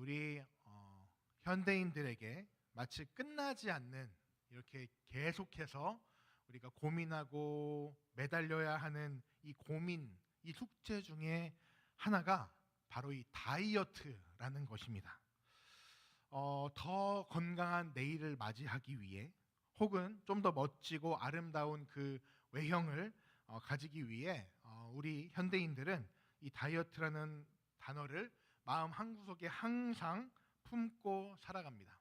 우리 현대인들에게 마치 끝나지 않는 이렇게 계속해서 우리가 고민하고 매달려야 하는 이 고민, 이 숙제 중에 하나가 바로 이 다이어트라는 것입니다. 더 건강한 내일을 맞이하기 위해 혹은 좀 더 멋지고 아름다운 그 외형을 가지기 위해 우리 현대인들은 이 다이어트라는 단어를 마음 한구석에 항상 품고 살아갑니다.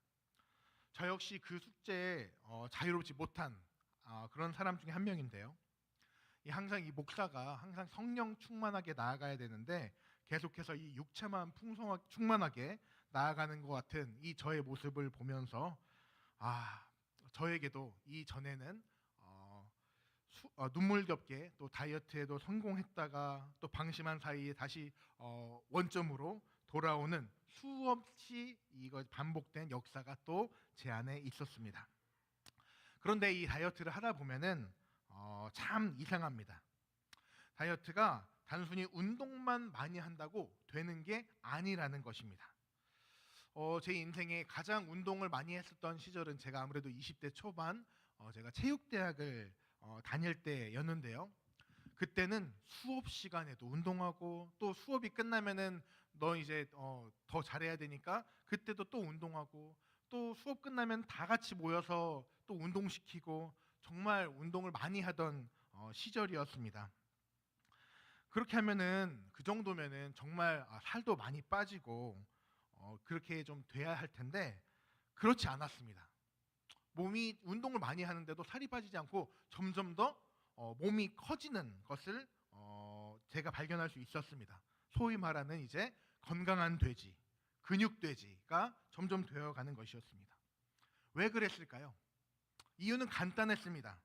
저 역시 그 숙제에 자유롭지 못한 그런 사람 중에 한 명인데요. 항상 이 목사가 항상 성령 충만하게 나아가야 되는데 계속해서 이 육체만 충만하게 나아가는 것 같은 이 저의 모습을 보면서 저에게도 이전에는 눈물겹게 또 다이어트에도 성공했다가 또 방심한 사이에 다시 원점으로 돌아오는 수없이 이거 반복된 역사가 또 제 안에 있었습니다. 그런데 이 다이어트를 하다 보면은 참 이상합니다. 다이어트가 단순히 운동만 많이 한다고 되는 게 아니라는 것입니다. 제 인생에 가장 운동을 많이 했었던 시절은 제가 아무래도 20대 초반 제가 체육대학을 다닐 때였는데요. 그때는 수업 시간에도 운동하고 또 수업이 끝나면은 너 이제 더 잘해야 되니까 그때도 또 운동하고 또 수업 끝나면 다 같이 모여서 또 운동시키고 정말 운동을 많이 하던 시절이었습니다. 그렇게 하면은 그 정도면은 정말 살도 많이 빠지고 그렇게 좀 돼야 할 텐데 그렇지 않았습니다. 몸이 운동을 많이 하는데도 살이 빠지지 않고 점점 더 몸이 커지는 것을 제가 발견할 수 있었습니다. 소위 말하는 이제 건강한 돼지, 근육 돼지가 점점 되어가는 것이었습니다. 왜 그랬을까요? 이유는 간단했습니다.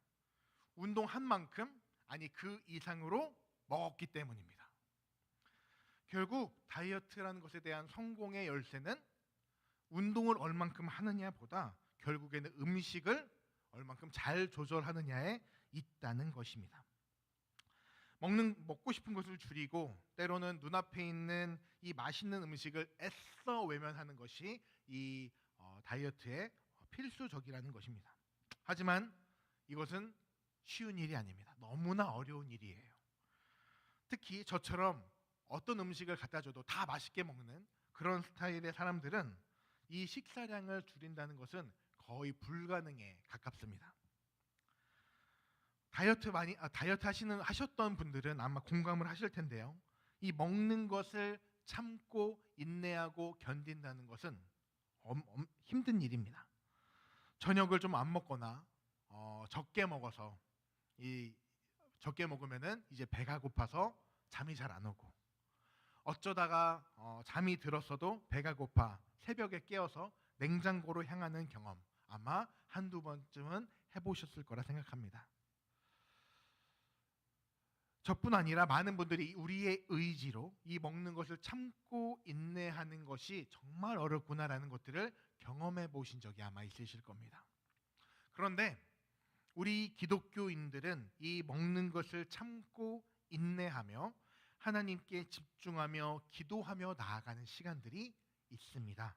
운동한 만큼 아니 그 이상으로 먹었기 때문입니다. 결국 다이어트라는 것에 대한 성공의 열쇠는 운동을 얼만큼 하느냐보다 결국에는 음식을 얼만큼 잘 조절하느냐에 있다는 것입니다. 먹고 싶은 것을 줄이고 때로는 눈앞에 있는 이 맛있는 음식을 애써 외면하는 것이 이 다이어트의 필수적이라는 것입니다. 하지만 이것은 쉬운 일이 아닙니다. 너무나 어려운 일이에요. 특히 저처럼 어떤 음식을 갖다 줘도 다 맛있게 먹는 그런 스타일의 사람들은 이 식사량을 줄인다는 것은 거의 불가능에 가깝습니다. 다이어트 하셨던 분들은 아마 공감을 하실 텐데요. 이 먹는 것을 참고 인내하고 견딘다는 것은 힘든 일입니다. 저녁을 좀 안 먹거나 적게 먹어서 적게 먹으면은 이제 배가 고파서 잠이 잘 안 오고 어쩌다가 잠이 들었어도 배가 고파 새벽에 깨어서 냉장고로 향하는 경험 아마 한두 번쯤은 해보셨을 거라 생각합니다. 저뿐 아니라 많은 분들이 우리의 의지로 이 먹는 것을 참고 인내하는 것이 정말 어렵구나라는 것들을 경험해 보신 적이 아마 있으실 겁니다. 그런데 우리 기독교인들은 이 먹는 것을 참고 인내하며 하나님께 집중하며 기도하며 나아가는 시간들이 있습니다.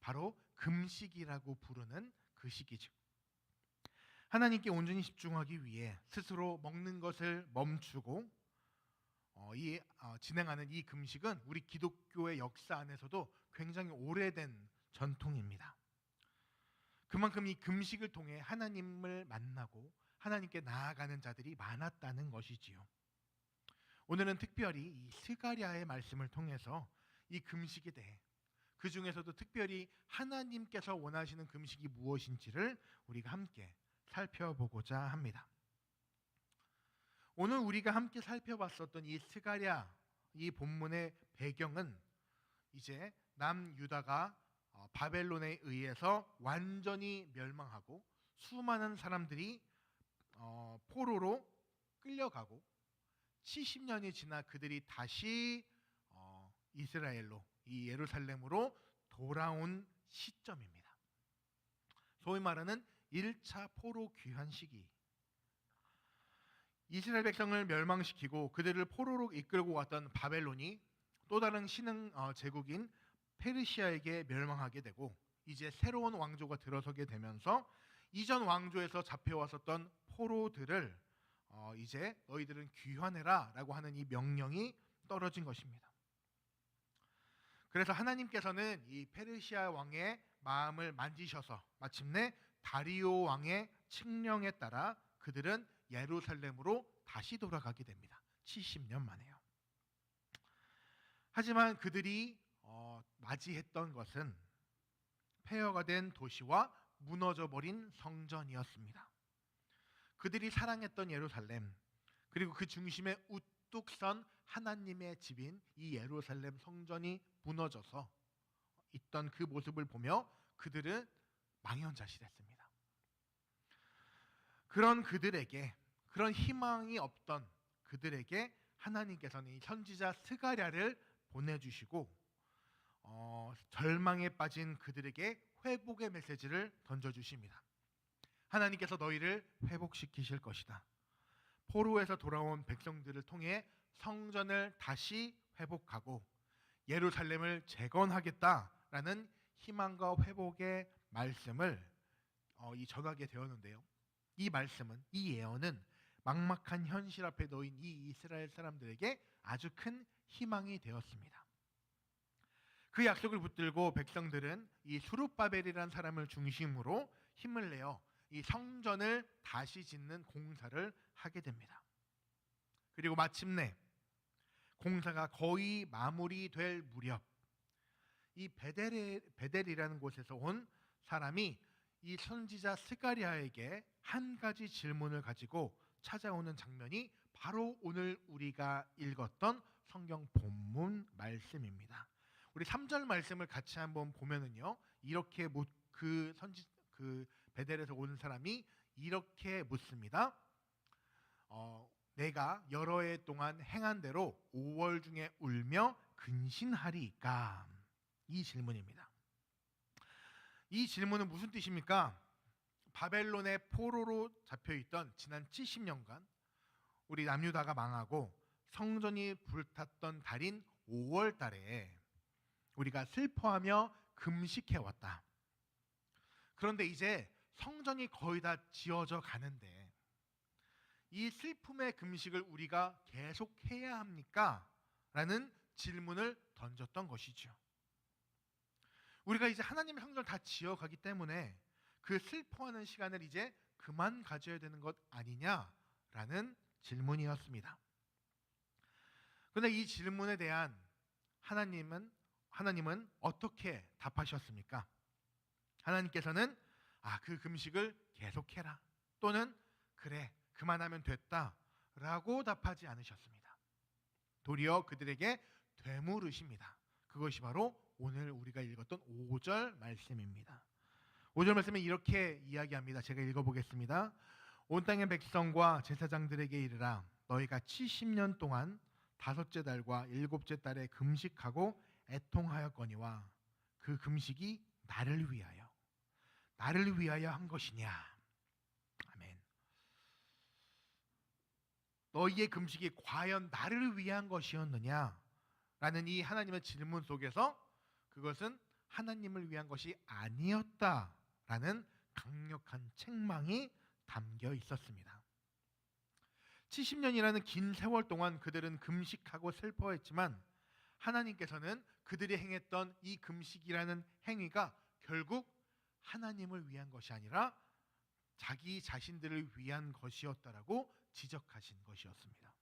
바로 금식이라고 부르는 그 시기죠. 하나님께 온전히 집중하기 위해 스스로 먹는 것을 멈추고 진행하는 이 금식은 우리 기독교의 역사 안에서도 굉장히 오래된 전통입니다. 그만큼 이 금식을 통해 하나님을 만나고 하나님께 나아가는 자들이 많았다는 것이지요. 오늘은 특별히 이 스가랴의 말씀을 통해서 이 금식에 대해 그 중에서도 특별히 하나님께서 원하시는 금식이 무엇인지를 우리가 함께 살펴보고자 합니다. 오늘 우리가 함께 살펴봤었던 이 스가랴 이 본문의 배경은 이제 남유다가 바벨론에 의해서 완전히 멸망하고 수많은 사람들이 포로로 끌려가고 70년이 지나 그들이 다시 이스라엘로 이 예루살렘으로 돌아온 시점입니다. 소위 말하는 1차 포로 귀환 시기. 이스라엘 백성을 멸망시키고 그들을 포로로 이끌고 왔던 바벨론이 또 다른 신흥 제국인 페르시아에게 멸망하게 되고 이제 새로운 왕조가 들어서게 되면서 이전 왕조에서 잡혀왔었던 포로들을 이제 너희들은 귀환해라라고 하는 이 명령이 떨어진 것입니다. 그래서 하나님께서는 이 페르시아 왕의 마음을 만지셔서 마침내 다리오 왕의 칙령에 따라 그들은 예루살렘으로 다시 돌아가게 됩니다. 70년 만에요. 하지만 그들이 맞이했던 것은 폐허가 된 도시와 무너져버린 성전이었습니다. 그들이 사랑했던 예루살렘, 그리고 그 중심에 우뚝 선 하나님의 집인 이 예루살렘 성전이 무너져서 있던 그 모습을 보며 그들은 망연자실했습니다. 그런 그들에게, 그런 희망이 없던 그들에게 하나님께서는 이 선지자 스가랴를 보내주시고 절망에 빠진 그들에게 회복의 메시지를 던져주십니다. 하나님께서 너희를 회복시키실 것이다. 포로에서 돌아온 백성들을 통해 성전을 다시 회복하고 예루살렘을 재건하겠다라는 희망과 회복의 말씀을 전하게 되었는데요. 이 말씀은, 이 예언은 막막한 현실 앞에 놓인 이 이스라엘 사람들에게 아주 큰 희망이 되었습니다. 그 약속을 붙들고 백성들은 이 수룹바벨이라는 사람을 중심으로 힘을 내어 이 성전을 다시 짓는 공사를 하게 됩니다. 그리고 마침내 공사가 거의 마무리될 무렵 이 베델이라는 곳에서 온 사람이 이 선지자 스가랴에게 한 가지 질문을 가지고 찾아오는 장면이 바로 오늘 우리가 읽었던 성경 본문 말씀입니다. 우리 3절 말씀을 같이 한번 보면은요, 이렇게 그 베델에서 온 사람이 이렇게 묻습니다. 내가 여러 해 동안 행한 대로 5월 중에 울며 근신하리이까? 이 질문입니다. 이 질문은 무슨 뜻입니까? 바벨론의 포로로 잡혀있던 지난 70년간 우리 남유다가 망하고 성전이 불탔던 달인 5월 달에 우리가 슬퍼하며 금식해왔다. 그런데 이제 성전이 거의 다 지어져 가는데 이 슬픔의 금식을 우리가 계속해야 합니까? 라는 질문을 던졌던 것이죠. 우리가 이제 하나님의 성전을 다 지어가기 때문에 그 슬퍼하는 시간을 이제 그만 가져야 되는 것 아니냐라는 질문이었습니다. 그런데 이 질문에 대한 하나님은 어떻게 답하셨습니까? 하나님께서는 그 금식을 계속해라, 또는 그래 그만하면 됐다라고 답하지 않으셨습니다. 도리어 그들에게 되물으십니다. 그것이 바로 오늘 우리가 읽었던 5절 말씀입니다. 5절 말씀은 이렇게 이야기합니다. 제가 읽어보겠습니다. 온 땅의 백성과 제사장들에게 이르라. 너희가 70년 동안 5째 달과 7째 달에 금식하고 애통하였거니와 그 금식이 나를 위하여 한 것이냐? 아멘. 너희의 금식이 과연 나를 위한 것이었느냐? 라는 이 하나님의 질문 속에서 그것은 하나님을 위한 것이 아니었다라는 강력한 책망이 담겨 있었습니다. 70년이라는 긴 세월 동안 그들은 금식하고 슬퍼했지만 하나님께서는 그들이 행했던 이 금식이라는 행위가 결국 하나님을 위한 것이 아니라 자기 자신들을 위한 것이었다라고 지적하신 것이었습니다.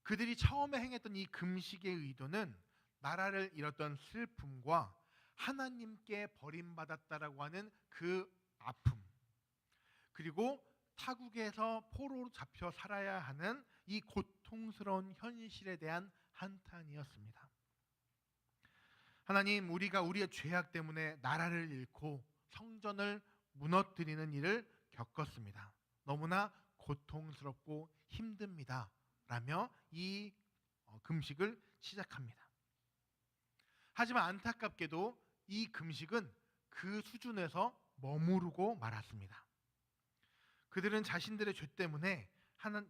그들이 처음에 행했던 이 금식의 의도는 나라를 잃었던 슬픔과 하나님께 버림받았다라고 하는 그 아픔, 그리고 타국에서 포로로 잡혀 살아야 하는 이 고통스러운 현실에 대한 한탄이었습니다. 하나님, 우리가 우리의 죄악 때문에 나라를 잃고 성전을 무너뜨리는 일을 겪었습니다. 너무나 고통스럽고 힘듭니다. 라며 이 금식을 시작합니다. 하지만 안타깝게도 이 금식은 그 수준에서 머무르고 말았습니다. 그들은 자신들의 죄 때문에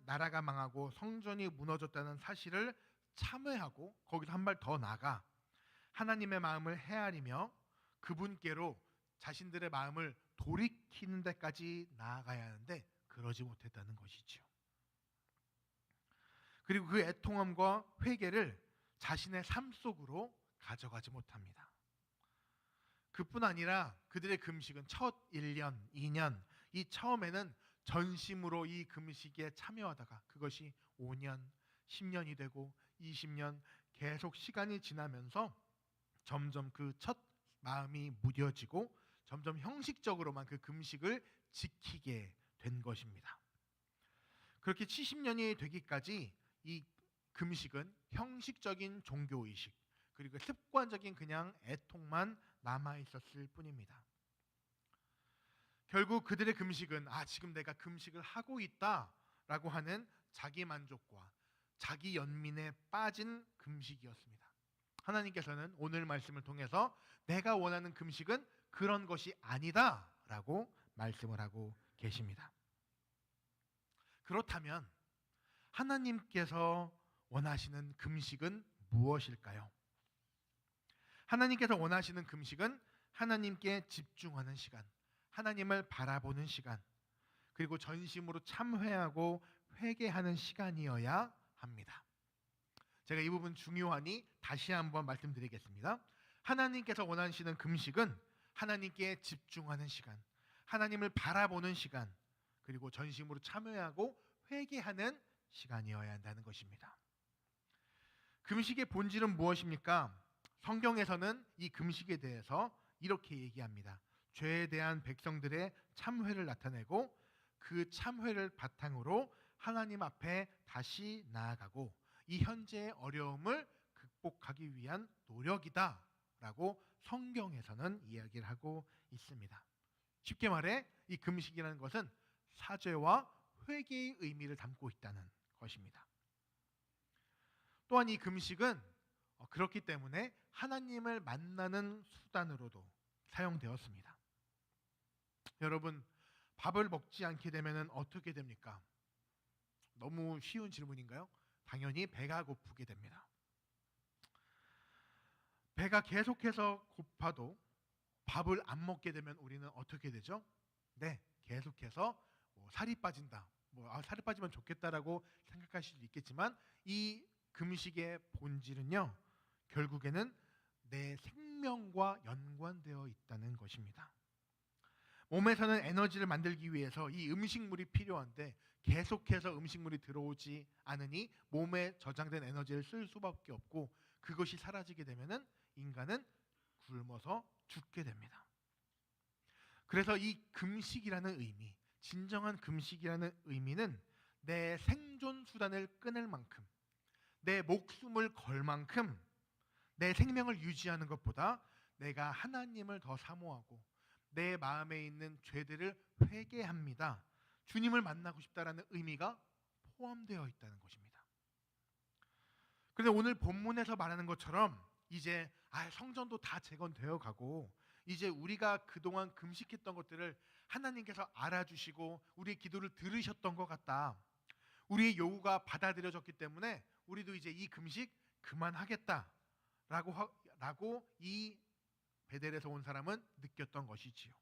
나라가 망하고 성전이 무너졌다는 사실을 참회하고 거기서 한 발 더 나아가 하나님의 마음을 헤아리며 그분께로 자신들의 마음을 돌이키는 데까지 나아가야 하는데 그러지 못했다는 것이지요. 그리고 그 애통함과 회개를 자신의 삶 속으로 가져가지 못합니다. 그뿐 아니라 그들의 금식은 첫 1년, 2년, 이 처음에는 전심으로 이 금식에 참여하다가 그것이 5년, 10년이 되고 20년 계속 시간이 지나면서 점점 그 첫 마음이 무뎌지고 점점 형식적으로만 그 금식을 지키게 된 것입니다. 그렇게 70년이 되기까지 이 금식은 형식적인 종교의식 그리고 습관적인 그냥 애통만 남아있었을 뿐입니다. 결국 그들의 금식은 지금 내가 금식을 하고 있다라고 하는 자기 만족과 자기 연민에 빠진 금식이었습니다. 하나님께서는 오늘 말씀을 통해서 내가 원하는 금식은 그런 것이 아니다라고 말씀을 하고 계십니다. 그렇다면 하나님께서 원하시는 금식은 무엇일까요? 하나님께서 원하시는 금식은 하나님께 집중하는 시간, 하나님을 바라보는 시간, 그리고 전심으로 참회하고 회개하는 시간이어야 합니다. 제가 이 부분 중요하니 다시 한번 말씀드리겠습니다. 하나님께서 원하시는 금식은 하나님께 집중하는 시간, 하나님을 바라보는 시간, 그리고 전심으로 참회하고 회개하는 시간이어야 한다는 것입니다. 금식의 본질은 무엇입니까? 성경에서는 이 금식에 대해서 이렇게 얘기합니다. 죄에 대한 백성들의 참회를 나타내고 그 참회를 바탕으로 하나님 앞에 다시 나아가고 이 현재의 어려움을 극복하기 위한 노력이다라고 성경에서는 이야기를 하고 있습니다. 쉽게 말해 이 금식이라는 것은 사죄와 회개의 의미를 담고 있다는 것입니다. 또한 이 금식은 그렇기 때문에 하나님을 만나는 수단으로도 사용되었습니다. 여러분, 밥을 먹지 않게 되면 어떻게 됩니까? 너무 쉬운 질문인가요? 당연히 배가 고프게 됩니다. 배가 계속해서 고파도 밥을 안 먹게 되면 우리는 어떻게 되죠? 네, 계속해서 살이 빠진다. 살이 빠지면 좋겠다라고 생각하실 수도 있겠지만 이 금식의 본질은요, 결국에는 내 생명과 연관되어 있다는 것입니다. 몸에서는 에너지를 만들기 위해서 이 음식물이 필요한데 계속해서 음식물이 들어오지 않으니 몸에 저장된 에너지를 쓸 수밖에 없고 그것이 사라지게 되면은 인간은 굶어서 죽게 됩니다. 그래서 이 금식이라는 의미, 진정한 금식이라는 의미는 내 생존 수단을 끊을 만큼, 내 목숨을 걸 만큼 내 생명을 유지하는 것보다 내가 하나님을 더 사모하고 내 마음에 있는 죄들을 회개합니다. 주님을 만나고 싶다라는 의미가 포함되어 있다는 것입니다. 그런데 오늘 본문에서 말하는 것처럼 이제 성전도 다 재건되어 가고 이제 우리가 그동안 금식했던 것들을 하나님께서 알아주시고 우리의 기도를 들으셨던 것 같다. 우리의 요구가 받아들여졌기 때문에 우리도 이제 이 금식 그만하겠다라고 이 베델에서 온 사람은 느꼈던 것이지요.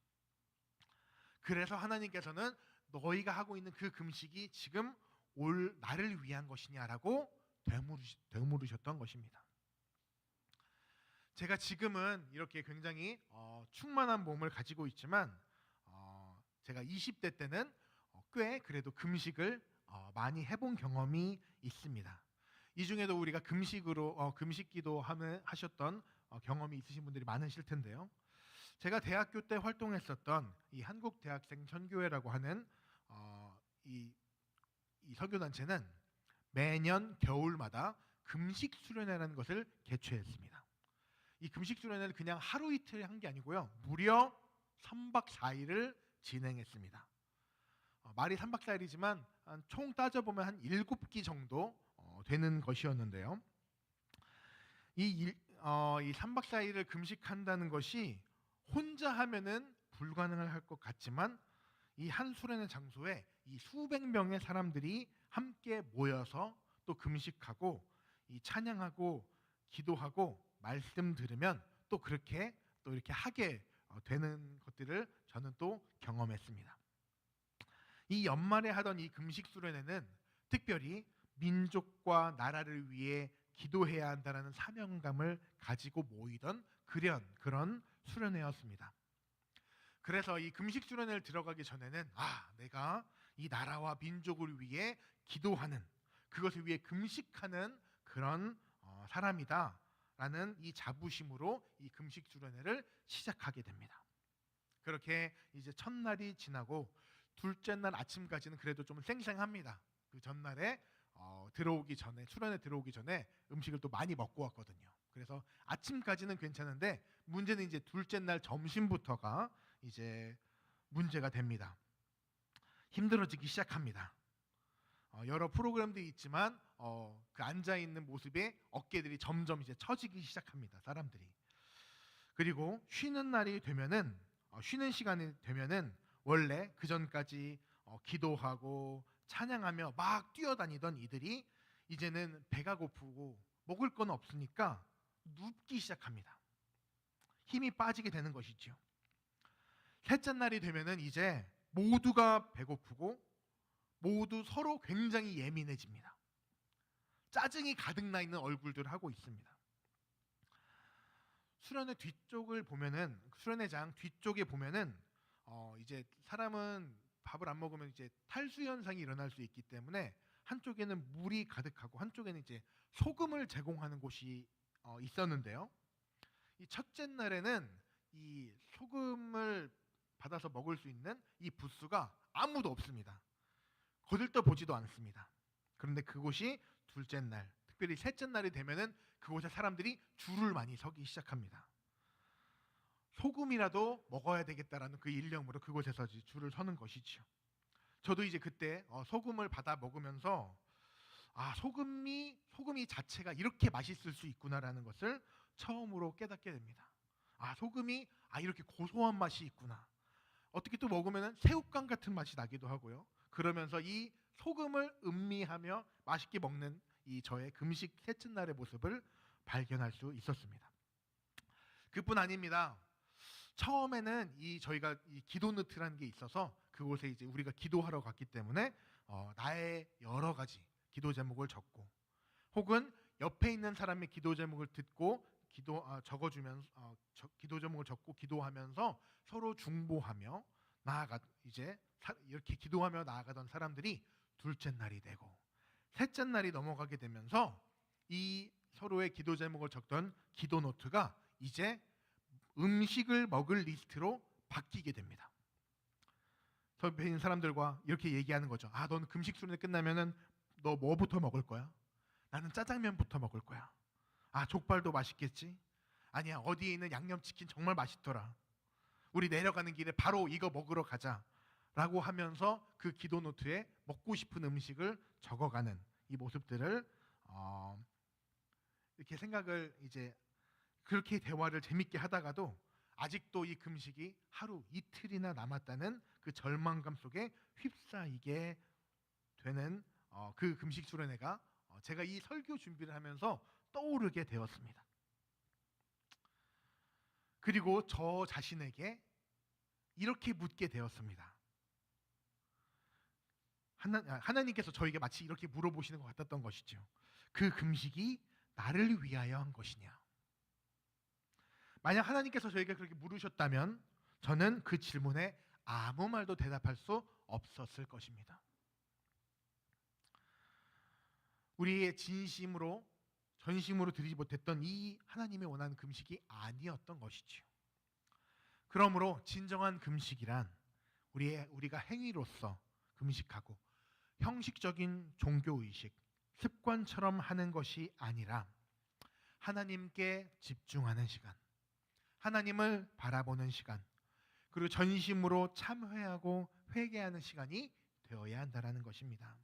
그래서 하나님께서는 너희가 하고 있는 그 금식이 지금 올 나를 위한 것이냐라고 되물으셨던 것입니다. 제가 지금은 이렇게 굉장히 충만한 몸을 가지고 있지만 제가 20대 때는 꽤 그래도 금식을 많이 해본 경험이 있습니다. 이 중에도 우리가 금식기도 하셨던 경험이 있으신 분들이 많으실 텐데요. 제가 대학교 때 활동했었던 이 한국대학생 선교회라고 하는 이 선교단체는 매년 겨울마다 금식 수련회라는 것을 개최했습니다. 이 금식 수련회를 그냥 하루 이틀 한 게 아니고요. 무려 3박 4일을 진행했습니다. 말이 3박 4일이지만 총 따져보면 한 7끼 정도 되는 것이었는데요. 이 3박 4일을 금식한다는 것이 혼자 하면은 불가능할 것 같지만 이 한 수련회 장소에 이 수백 명의 사람들이 함께 모여서 또 금식하고 이 찬양하고 기도하고 말씀 들으면 또 그렇게 또 이렇게 하게 되는 것들을 저는 또 경험했습니다. 이 연말에 하던 이 금식 수련회는 특별히 민족과 나라를 위해 기도해야 한다는 사명감을 가지고 모이던 그런 수련회였습니다. 그래서 이 금식 수련회를 들어가기 전에는 내가 이 나라와 민족을 위해 기도하는, 그것을 위해 금식하는 그런 사람이다라는 이 자부심으로 이 금식 수련회를 시작하게 됩니다. 그렇게 이제 첫날이 지나고 둘째 날 아침까지는 그래도 좀 쌩쌩합니다. 그 전날에 들어오기 전에, 수련회 들어오기 전에 음식을 또 많이 먹고 왔거든요. 그래서 아침까지는 괜찮은데 문제는 이제 둘째 날 점심부터가 이제 문제가 됩니다. 힘들어지기 시작합니다. 여러 프로그램들이 있지만 그 앉아 있는 모습에 어깨들이 점점 이제 처지기 시작합니다. 사람들이. 그리고 쉬는 날이 되면은 쉬는 시간이 되면은 원래 그 전까지 기도하고 찬양하며 막 뛰어다니던 이들이 이제는 배가 고프고 먹을 건 없으니까 눕기 시작합니다. 힘이 빠지게 되는 것이죠. 셋째 날이 되면은 이제 모두가 배고프고 모두 서로 굉장히 예민해집니다. 짜증이 가득 나 있는 얼굴들을 하고 있습니다. 수련회 뒤쪽을 보면은, 수련회장 뒤쪽에 보면은 이제 사람은 밥을 안 먹으면 이제 탈수 현상이 일어날 수 있기 때문에 한쪽에는 물이 가득하고 한쪽에는 이제 소금을 제공하는 곳이 있었는데요. 이 첫째 날에는 이 소금을 받아서 먹을 수 있는 이 부스가 아무도 없습니다. 거들떠 보지도 않습니다. 그런데 그곳이 둘째 날, 특별히 셋째 날이 되면은 그곳에 사람들이 줄을 많이 서기 시작합니다. 소금이라도 먹어야 되겠다라는 그 일념으로 그곳에서 줄을 서는 것이죠. 저도 이제 그때 소금을 받아 먹으면서 소금이 자체가 이렇게 맛있을 수 있구나라는 것을 처음으로 깨닫게 됩니다. 소금이 이렇게 고소한 맛이 있구나. 어떻게 또 먹으면 새우깡 같은 맛이 나기도 하고요. 그러면서 이 소금을 음미하며 맛있게 먹는 이 저의 금식 셋째 날의 모습을 발견할 수 있었습니다. 그뿐 아닙니다. 처음에는 저희가 이 기도 노트라는 게 있어서 그곳에 이제 우리가 기도하러 갔기 때문에 나의 여러 가지 기도 제목을 적고, 혹은 옆에 있는 사람의 기도 제목을 듣고 적어주면서 기도 제목을 적고 기도하면서 서로 중보하며 이렇게 기도하며 나아가던 사람들이 둘째 날이 되고 셋째 날이 넘어가게 되면서 이 서로의 기도 제목을 적던 기도 노트가 이제 음식을 먹을 리스트로 바뀌게 됩니다. 옆에 있는 사람들과 이렇게 얘기하는 거죠. 넌 금식 수련회 끝나면은 너 뭐부터 먹을 거야? 나는 짜장면부터 먹을 거야. 족발도 맛있겠지? 아니야, 어디에 있는 양념치킨 정말 맛있더라. 우리 내려가는 길에 바로 이거 먹으러 가자 라고 하면서 그 기도 노트에 먹고 싶은 음식을 적어가는 이 모습들을 이렇게 생각을 이제 그렇게 대화를 재밌게 하다가도 아직도 이 금식이 하루 이틀이나 남았다는 그 절망감 속에 휩싸이게 되는 그 금식 수련회가 제가 이 설교 준비를 하면서 떠오르게 되었습니다. 그리고 저 자신에게 이렇게 묻게 되었습니다. 하나님께서 저에게 마치 이렇게 물어보시는 것 같았던 것이죠. 그 금식이 나를 위하여 한 것이냐? 만약 하나님께서 저에게 그렇게 물으셨다면 저는 그 질문에 아무 말도 대답할 수 없었을 것입니다. 우리의 진심으로 전심으로 드리지 못했던 이 하나님의 원하는 금식이 아니었던 것이지요. 그러므로 진정한 금식이란 우리가 행위로서 금식하고 형식적인 종교의식, 습관처럼 하는 것이 아니라 하나님께 집중하는 시간, 하나님을 바라보는 시간, 그리고 전심으로 참회하고 회개하는 시간이 되어야 한다는 것입니다.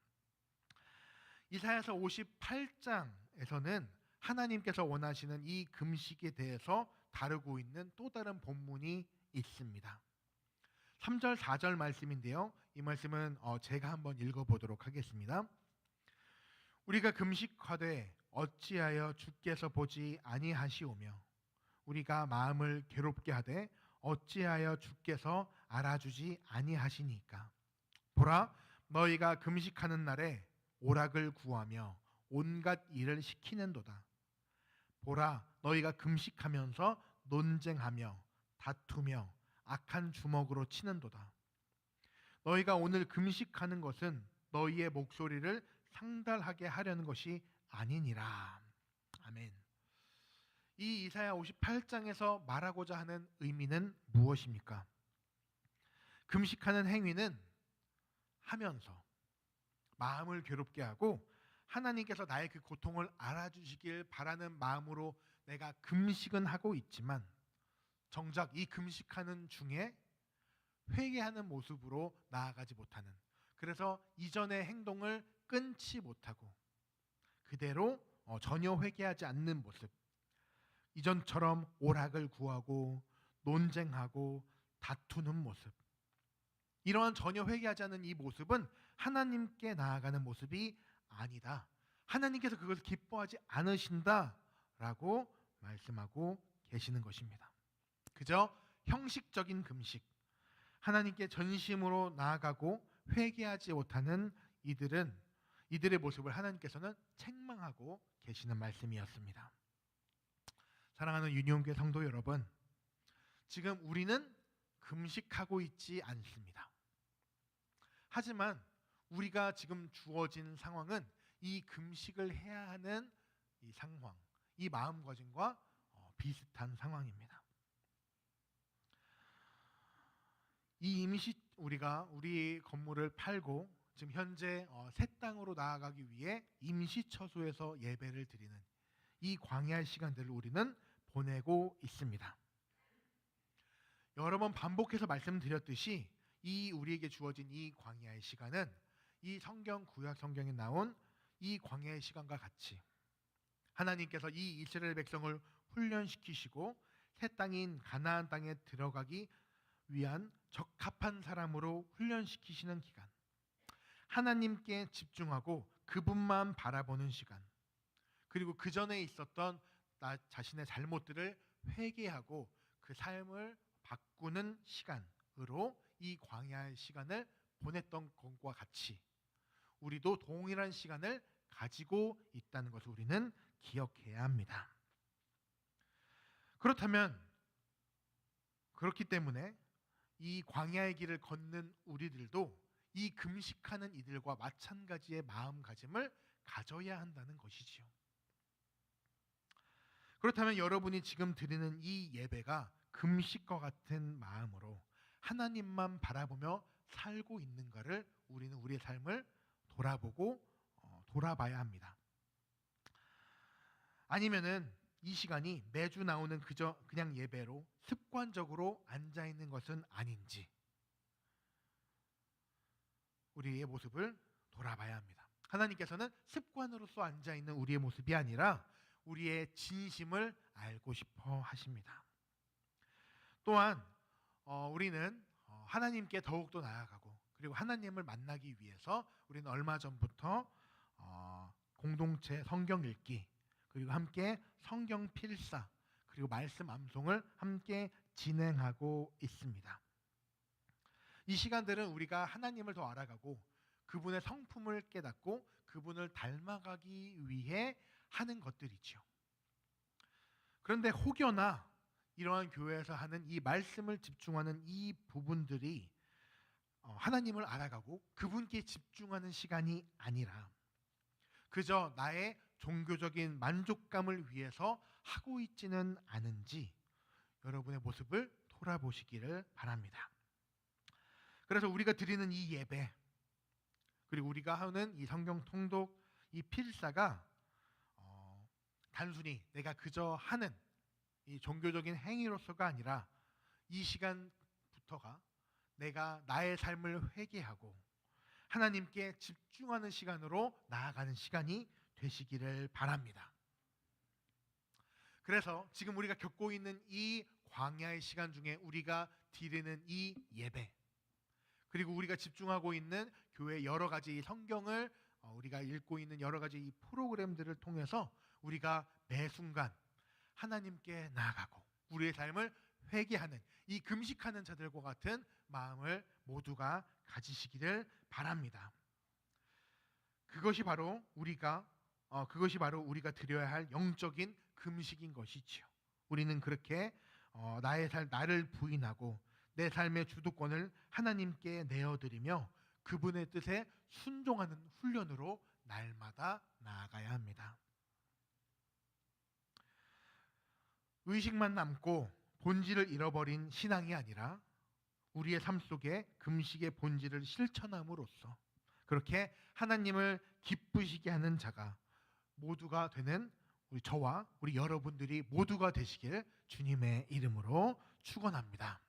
이사야서 58장에서는 하나님께서 원하시는 이 금식에 대해서 다루고 있는 또 다른 본문이 있습니다. 3절 4절 말씀인데요. 이 말씀은 제가 한번 읽어보도록 하겠습니다. 우리가 금식하되 어찌하여 주께서 보지 아니하시오며 우리가 마음을 괴롭게 하되 어찌하여 주께서 알아주지 아니하시니까. 보라, 너희가 금식하는 날에 오락을 구하며 온갖 일을 시키는도다. 보라, 너희가 금식하면서 논쟁하며 다투며 악한 주먹으로 치는도다. 너희가 오늘 금식하는 것은 너희의 목소리를 상달하게 하려는 것이 아니니라. 아멘. 이 이사야 58장에서 말하고자 하는 의미는 무엇입니까? 금식하는 행위는 하면서 마음을 괴롭게 하고 하나님께서 나의 그 고통을 알아주시길 바라는 마음으로 내가 금식은 하고 있지만 정작 이 금식하는 중에 회개하는 모습으로 나아가지 못하는, 그래서 이전의 행동을 끊지 못하고 그대로 전혀 회개하지 않는 모습, 이전처럼 오락을 구하고 논쟁하고 다투는 모습, 이러한 전혀 회개하지 않는 이 모습은 하나님께 나아가는 모습이 아니다. 하나님께서 그것을 기뻐하지 않으신다라고 말씀하고 계시는 것입니다. 그저 형식적인 금식, 하나님께 전심으로 나아가고 회개하지 못하는 이들의 모습을 하나님께서는 책망하고 계시는 말씀이었습니다. 사랑하는 유니온교회 성도 여러분, 지금 우리는 금식하고 있지 않습니다. 하지만 우리가 지금 주어진 상황은 이 금식을 해야 하는 이 상황, 이 마음가짐과 비슷한 상황입니다. 우리가 우리 건물을 팔고 지금 현재 새 땅으로 나아가기 위해 임시처소에서 예배를 드리는 이 광야의 시간들을 우리는 보내고 있습니다. 여러 번 반복해서 말씀드렸듯이 이 우리에게 주어진 이 광야의 시간은 이 구약 성경에 나온 이 광야의 시간과 같이 하나님께서 이 이스라엘 백성을 훈련시키시고 새 땅인 가나안 땅에 들어가기 위한 적합한 사람으로 훈련시키시는 기간, 하나님께 집중하고 그분만 바라보는 시간, 그리고 그 전에 있었던 나 자신의 잘못들을 회개하고 그 삶을 바꾸는 시간으로 이 광야의 시간을 보냈던 것과 같이 우리도 동일한 시간을 가지고 있다는 것을 우리는 기억해야 합니다. 그렇기 때문에 이 광야의 길을 걷는 우리들도 이 금식하는 이들과 마찬가지의 마음가짐을 가져야 한다는 것이지요. 그렇다면 여러분이 지금 드리는 이 예배가 금식과 같은 마음으로 하나님만 바라보며 살고 있는가를 우리는 우리의 삶을 돌아봐야 합니다. 아니면은 이 시간이 매주 나오는 그냥 예배로 습관적으로 앉아 있는 것은 아닌지 우리의 모습을 돌아봐야 합니다. 하나님께서는 습관으로서 앉아 있는 우리의 모습이 아니라 우리의 진심을 알고 싶어 하십니다. 또한 우리는 하나님께 더욱더 나아가고 그리고 하나님을 만나기 위해서 우리는 얼마 전부터 공동체 성경 읽기, 그리고 함께 성경 필사, 그리고 말씀 암송을 함께 진행하고 있습니다. 이 시간들은 우리가 하나님을 더 알아가고 그분의 성품을 깨닫고 그분을 닮아가기 위해 하는 것들이죠. 그런데 혹여나 이러한 교회에서 하는 이 말씀을 집중하는 이 부분들이 하나님을 알아가고 그분께 집중하는 시간이 아니라 그저 나의 종교적인 만족감을 위해서 하고 있지는 않은지 여러분의 모습을 돌아보시기를 바랍니다. 그래서 우리가 드리는 이 예배, 그리고 우리가 하는 이 성경 통독, 이 필사가 단순히 내가 그저 하는 이 종교적인 행위로서가 아니라 이 시간부터가 내가 나의 삶을 회개하고 하나님께 집중하는 시간으로 나아가는 시간이 되시기를 바랍니다. 그래서 지금 우리가 겪고 있는 이 광야의 시간 중에 우리가 드리는 이 예배, 그리고 우리가 집중하고 있는 교회 여러 가지 성경을 우리가 읽고 있는 여러 가지 이 프로그램들을 통해서 우리가 매 순간 하나님께 나아가고 우리의 삶을 회개하는 이 금식하는 자들과 같은 마음을 모두가 가지시기를 바랍니다. 그것이 바로 우리가 드려야 할 영적인 금식인 것이지요. 우리는 그렇게 나를 부인하고 내 삶의 주도권을 하나님께 내어드리며 그분의 뜻에 순종하는 훈련으로 날마다 나아가야 합니다. 의식만 남고 본질을 잃어버린 신앙이 아니라 우리의 삶 속에 금식의 본질을 실천함으로써 그렇게 하나님을 기쁘시게 하는 자가 모두가 되는 저와 우리 여러분들이 모두가 되시길 주님의 이름으로 축원합니다.